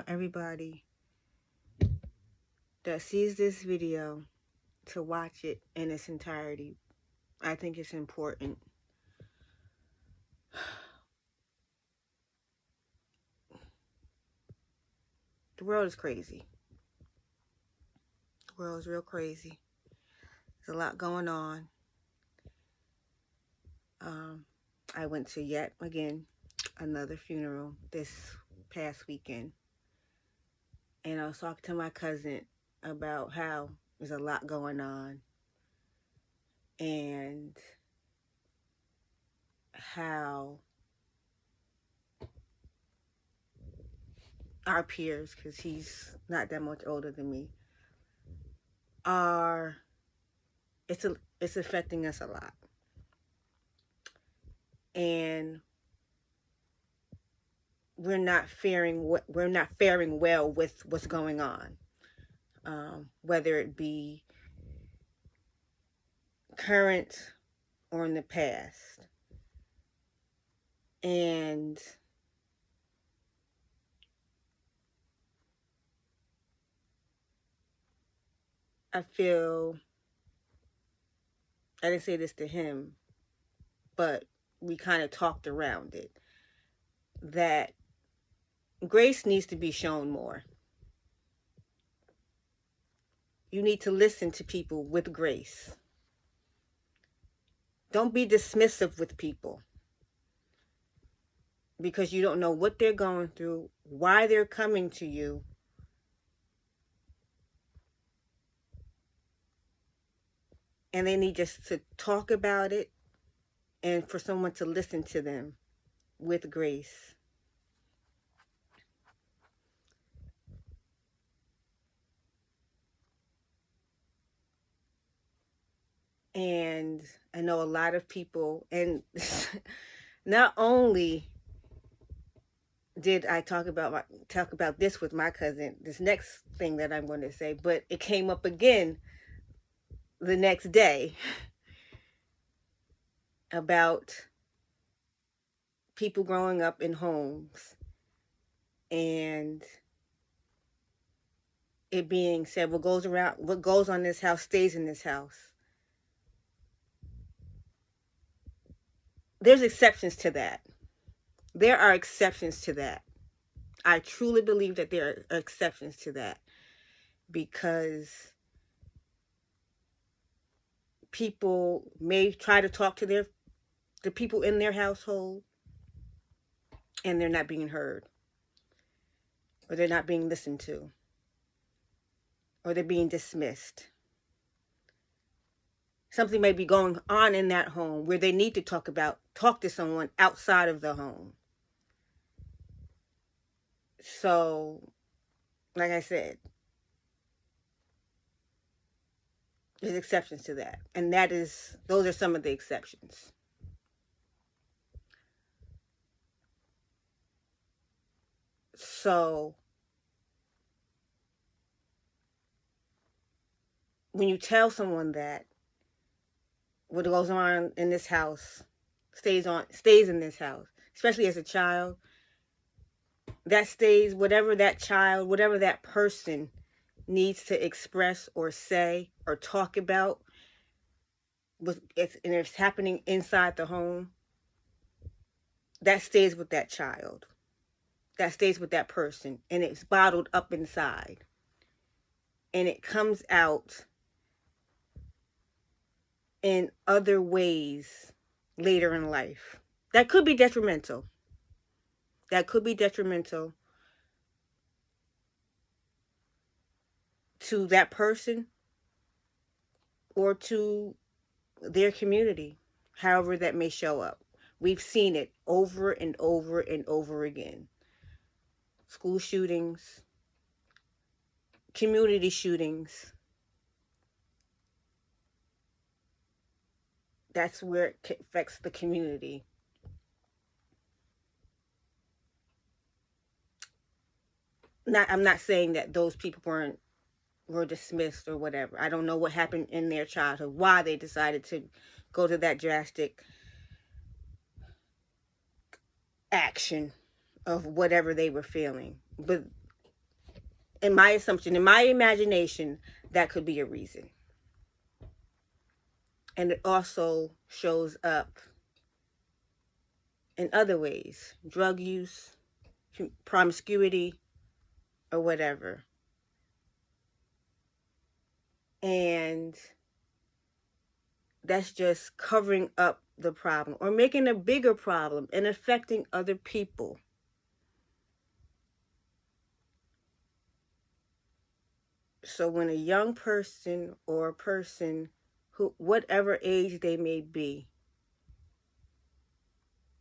want everybody that sees this video to watch it in its entirety. I think it's important. The world is crazy. The world is real crazy. There's a lot going on. I went to yet again another funeral this past weekend. And I was talking to my cousin about how there's a lot going on. And how our peers, because he's not that much older than me, it's affecting us a lot. And we're not faring well with what's going on, whether it be current or in the past. And I feel, I didn't say this to him, but we kind of talked around it, that grace needs to be shown more. You need to listen to people with grace. Don't be dismissive with people, because you don't know what they're going through, why they're coming to you. And they need just to talk about it and for someone to listen to them with grace. And I know a lot of people, and not only did I talk about this with my cousin, this next thing that I'm going to say, but it came up again the next day about people growing up in homes and it being said, what goes on this house stays in this house. There's exceptions to that. There are exceptions to that. I truly believe that there are exceptions to that, because people may try to talk to the people in their household and they're not being heard, or they're not being listened to, or they're being dismissed. Something may be going on in that home where they need to talk to someone outside of the home. So, like I said, there's exceptions to that. And those are some of the exceptions. So, when you tell someone that what goes on in this house stays in this house, especially as a child, that stays, whatever that person needs to express or say or talk about, and it's happening inside the home, that stays with that child. That stays with that person, and it's bottled up inside. And it comes out in other ways later in life. That could be detrimental. That could be detrimental to that person or to their community, however that may show up. We've seen it over and over and over again. School shootings, community shootings. That's where it affects the community. I'm not saying that those people were dismissed or whatever. I don't know what happened in their childhood, why they decided to go to that drastic action of whatever they were feeling. But in my assumption, in my imagination, that could be a reason. And it also shows up in other ways: drug use, promiscuity, or whatever. And that's just covering up the problem or making a bigger problem and affecting other people. So when a young person or a person who, whatever age they may be,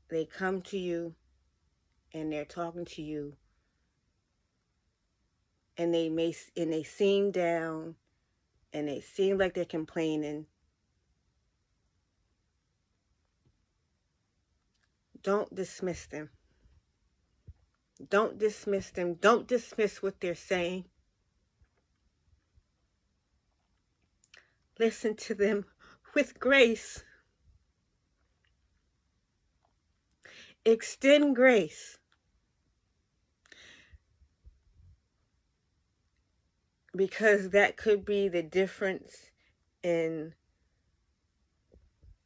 they come to you and they're talking to you, and they seem down, and they seem like they're complaining, don't dismiss them. Don't dismiss them. Don't dismiss what they're saying. Listen to them with grace. Extend grace. Because that could be the difference in,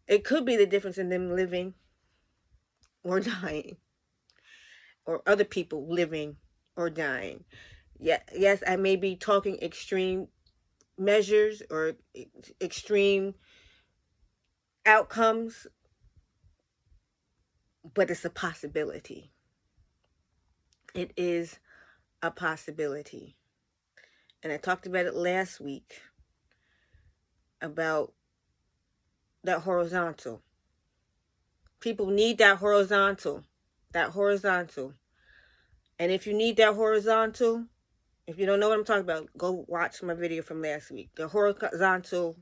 it could be the difference in them living or dying, or other people living or dying. Yeah, yes, I may be talking extreme measures or extreme outcomes, but it's a possibility. It is a possibility. And I talked about it last week about that horizontal. People need that horizontal. That horizontal. And if you need that horizontal, if you don't know what I'm talking about, go watch my video from last week. The horizontal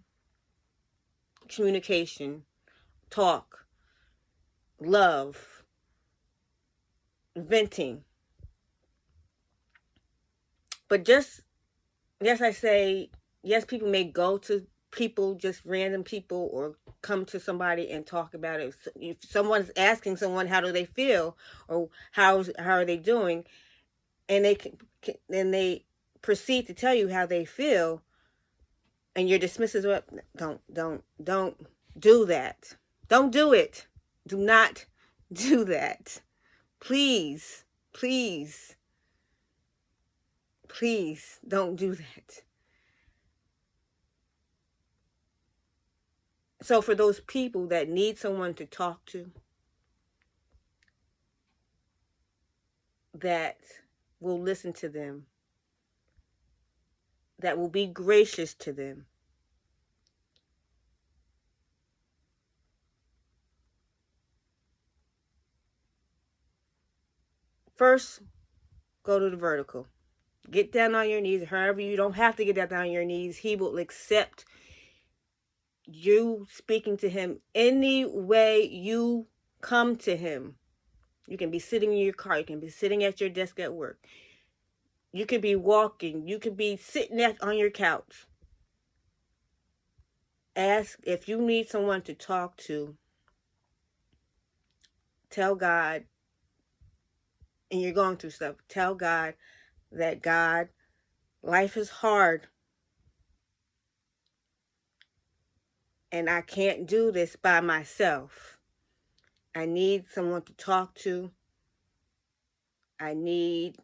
communication, talk, love, venting. But just, yes, I say, yes, people may go to people, just random people, or come to somebody and talk about it. If someone's asking someone how do they feel, or how are they doing, and they proceed to tell you how they feel, and you're dismissive, don't do that. Don't do it. Do not do that. Please, please, please don't do that. So for those people that need someone to talk to, that will listen to them, that will be gracious to them, first, go to the vertical. Get down on your knees. However, you don't have to get down on your knees. He will accept you speaking to him any way you come to him. You can be sitting in your car. You can be sitting at your desk at work. You could be walking. You could be sitting on your couch. Ask if you need someone to talk to. Tell God, and you're going through stuff. Tell God that, God, life is hard, and I can't do this by myself. I need someone to talk to. I need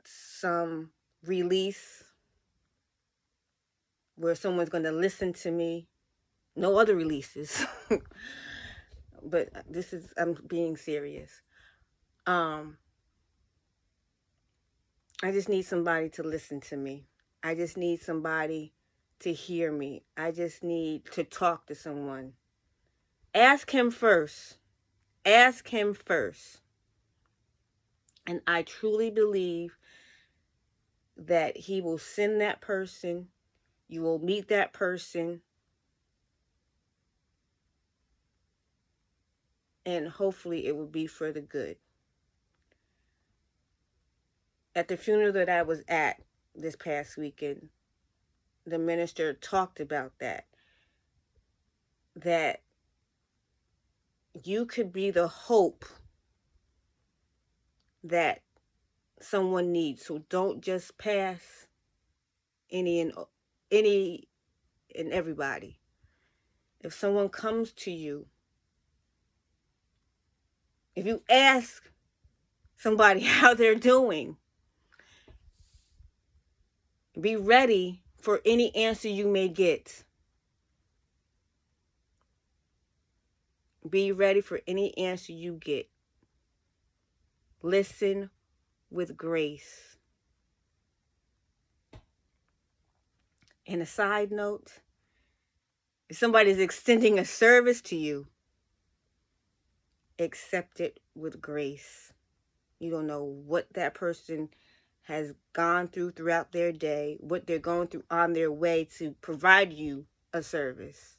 some release where someone's going to listen to me. No other releases. But I'm being serious. I just need somebody to listen to me. I just need somebody to hear me. I just need to talk to someone. Ask him first. Ask him first. And I truly believe that he will send that person. You will meet that person. And hopefully it will be for the good. At the funeral that I was at this past weekend, the minister talked about that you could be the hope that someone needs. So don't just pass any and everybody. If someone comes to you, if you ask somebody how they're doing, be ready for any answer you may get. Be ready for any answer you get. Listen with grace. And a side note, if somebody's extending a service to you, accept it with grace. You don't know what that person has gone through throughout their day, what they're going through on their way to provide you a service.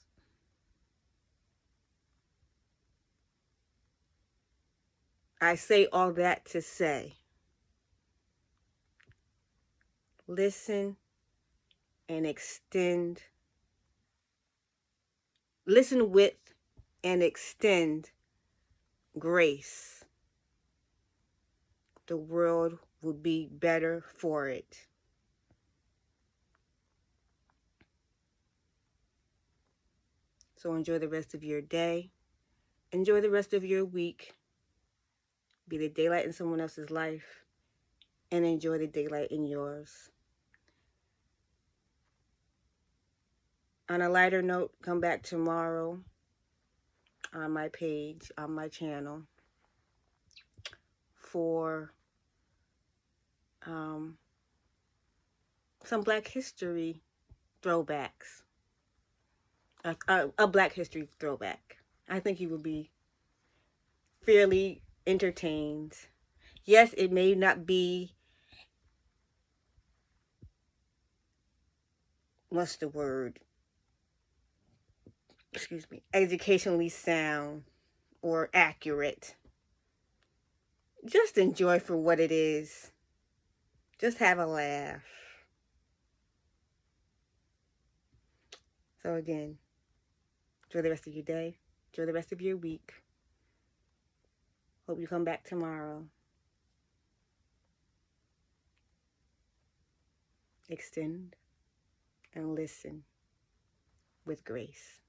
I say all that to say, listen and extend. Listen with and extend grace. The world will be better for it. So enjoy the rest of your day. Enjoy the rest of your week. Be the daylight in someone else's life, and enjoy the daylight in yours. On a lighter note, come back tomorrow on my page, on my channel, for some Black History throwbacks. A Black History throwback. I think you will be fairly entertained. Yes, it may not be, what's the word? Excuse me, educationally sound or accurate. Just enjoy for what it is. Just have a laugh. So again, enjoy the rest of your day. Enjoy the rest of your week. Hope you come back tomorrow. Extend and listen with grace.